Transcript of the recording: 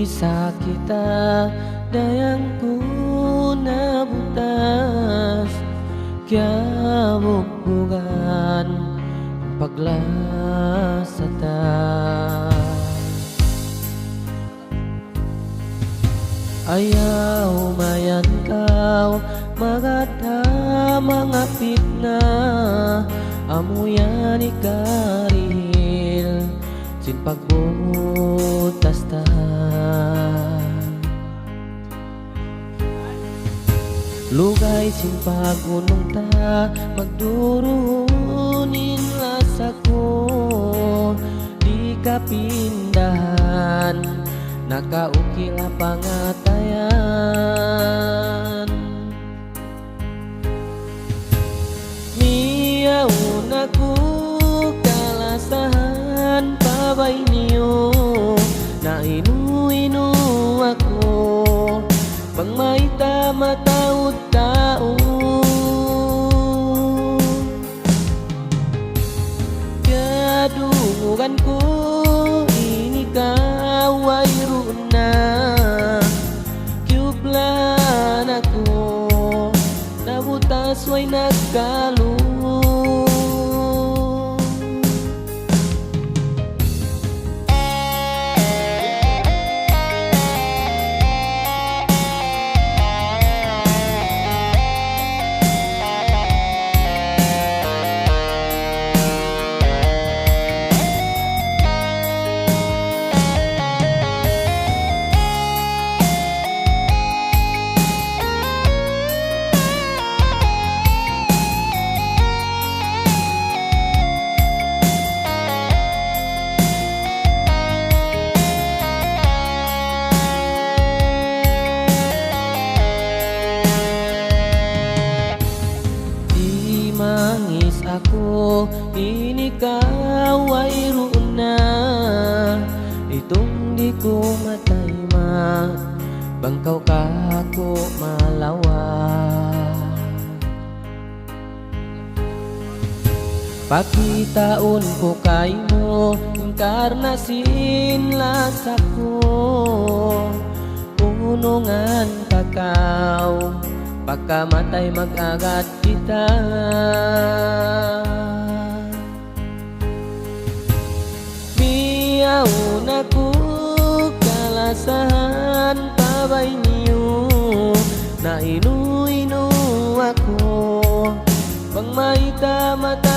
Isa kita dayang ko nabutas, kaya bugbugan paglasatan. Ayaw mayan kaw magata mga pitna, amuyan ikarihil sin pagbutas ta. Lugay sin pagunong ta, magdurunin lasa ko, di ka pindahan, nakaukila pangatayan. Miyaw na ko kalasahan pabay niyo, na inu-inu ako pang may mataud-tao. Kadungugan ko ini kaway runa, kiuplan ako nabutas way nagkalo. Mangis ako, ini kaway runa, itong di ko matayma, bangkaw ka ko malawa. Pakitaon ko kay mo, inkarnasin lasa ko, unungan kakaw, pagkamatay mag-agat kita. Miyaw na ko kalasahan pabay niyo, na inu-inu ako pang may mata